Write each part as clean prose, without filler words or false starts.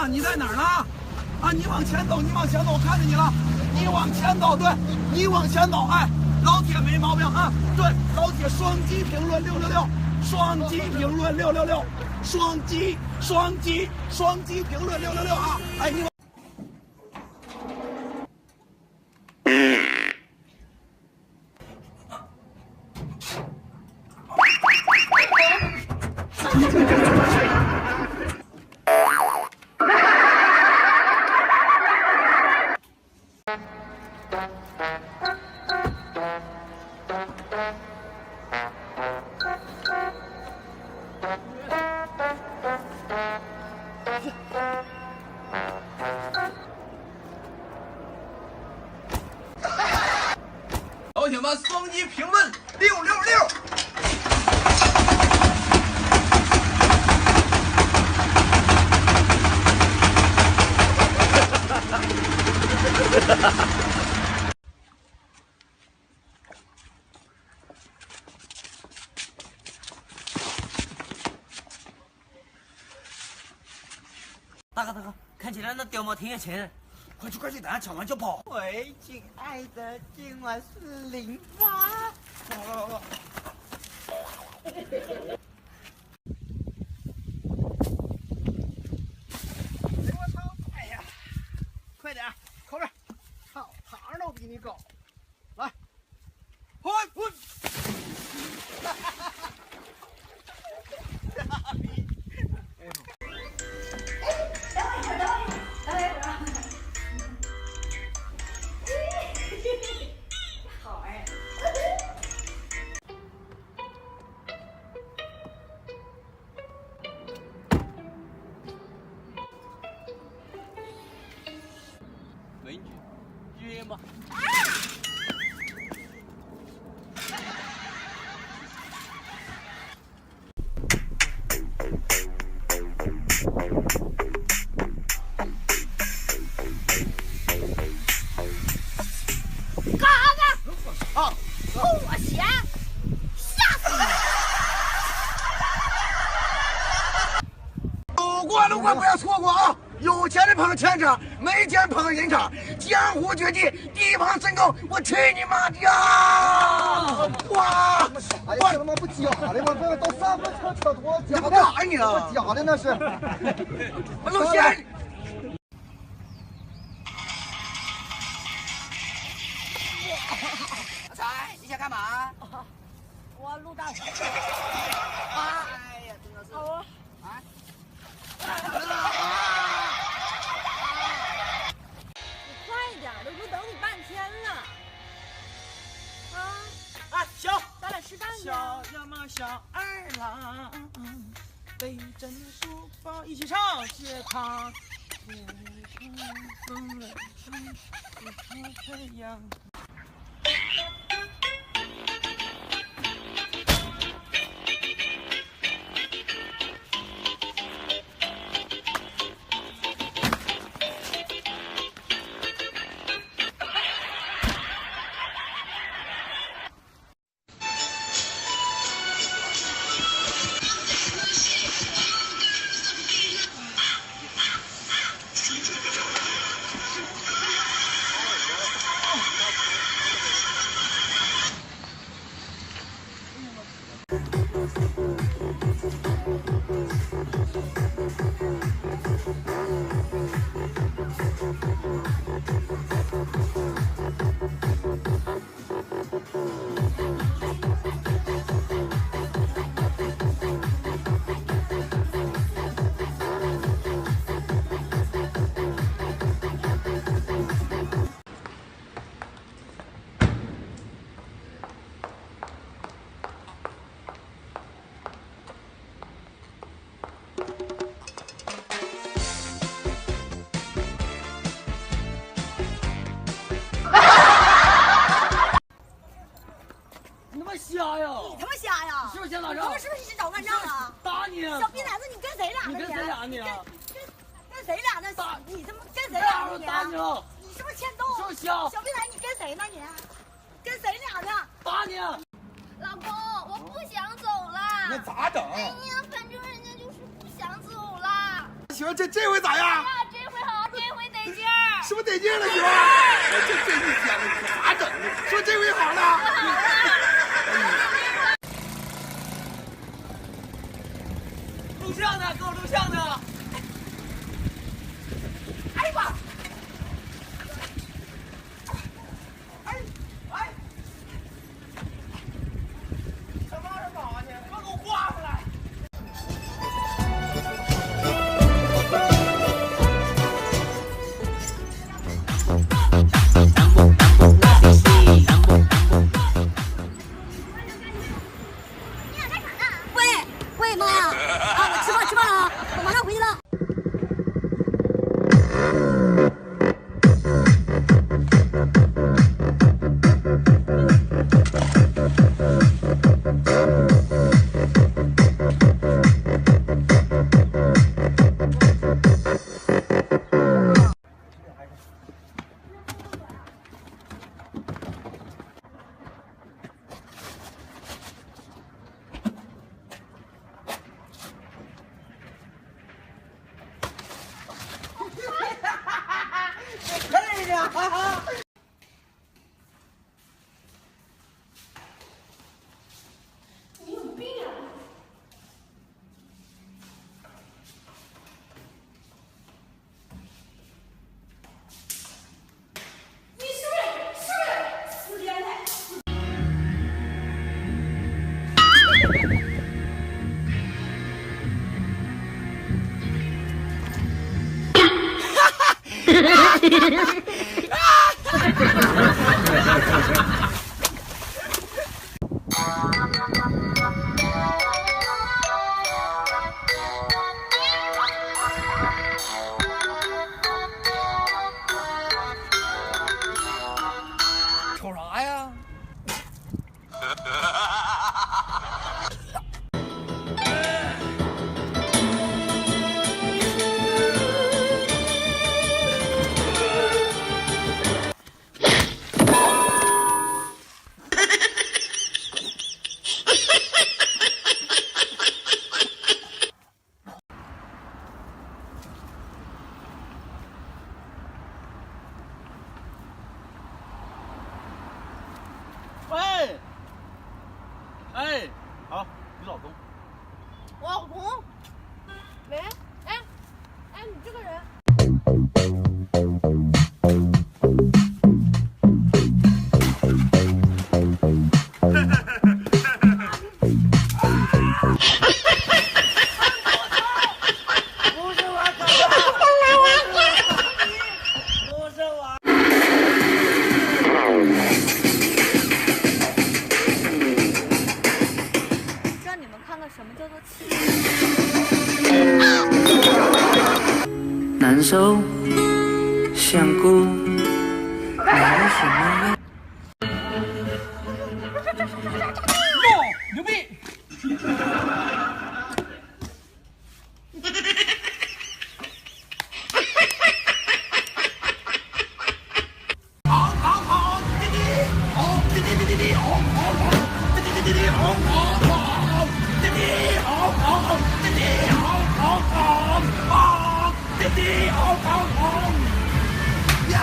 啊？你在哪儿呢？啊，你往前走，你往前走，我看见你了。你往前走，对，你往前走。哎，老铁没毛病啊。对，老铁双击评论666，双击评论666，双击评论666啊！哎，你。老铁们，双击评论666。大哥，看起来那碉堡挺有钱，快去，等下抢完就跑。喂，亲爱的，今晚是零发。走。我操！哎呀，快点，后边，操，堂都比你高。来，滚！美女，约吗？干啥呢？啊！偷我钱，吓死你！路过不要错过啊！有钱的捧钱场，没钱捧人场，江湖绝技，地旁神功，我去你妈的啊！哇！哎呀，他妈不假的吗？这都3分车多，你不干啥你啊？假的那是。我露馅。阿才，你想干嘛？我录大师。哎呀，真的是。我啊！你快点的，我都等你半天了。哎，小，咱俩吃饭去。小呀嘛小二郎，背着你书包一起上学堂。风了太阳。瞎呀！你他妈瞎呀！是不是想打仗？他们是不是一直找干仗啊？打你！小逼崽子，你跟谁俩呢？你跟谁俩呢？跟谁俩呢？打你他妈跟谁俩呢？打你了！你是不是欠揍？是不是瞎？小逼崽子，你跟谁呢？你跟谁俩呢？打你！老公，我不想走了。那咋整？哎呀，反正人家就是不想走了。媳妇，这回咋样？呀，这回好，这回得劲儿。是不是得劲了，媳妇？哎，这一天了，可咋整呢？说这回好了。录像呢，给我录像呢。哎呀妈！什么玩意儿搞去？快给我挂回来！喂，妈呀！啊，我吃饭了，我马上回去了。可以呀！你有病啊！你是不是死变态？瞅啥呀？喂，哎，好，你老公。我老公。喂，哎，你这个人。不是我搞的，不是我。让你们看看什么叫做气。难受，想哭，没有什么用。牛逼！好，滴滴，好，滴滴滴滴滴，好，滴滴滴滴滴，好，滴滴，好，滴滴，好，滴滴，好，呀！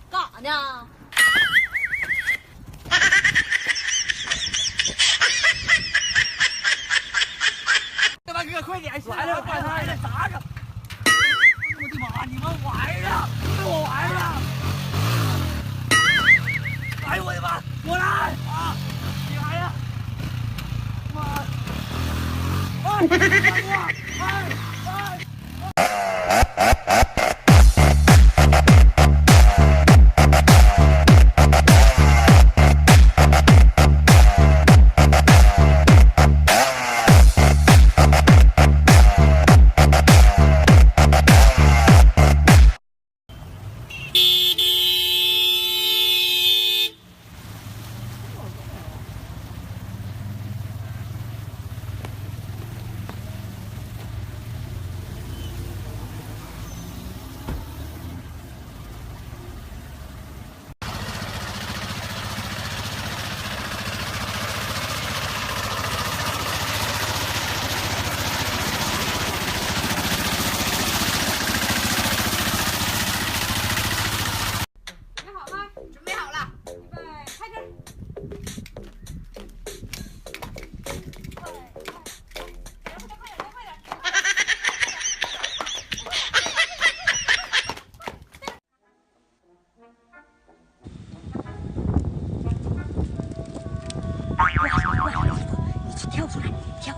干啥呢？大哥，快点，来了，快来了，啥个？我的妈！你们玩啊，跟我玩啊！哎呦我的妈！果然啊，你来呀！妈！哎，大哥，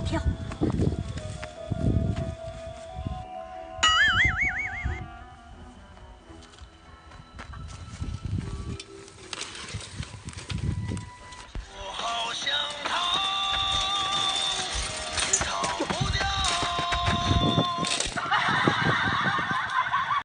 票。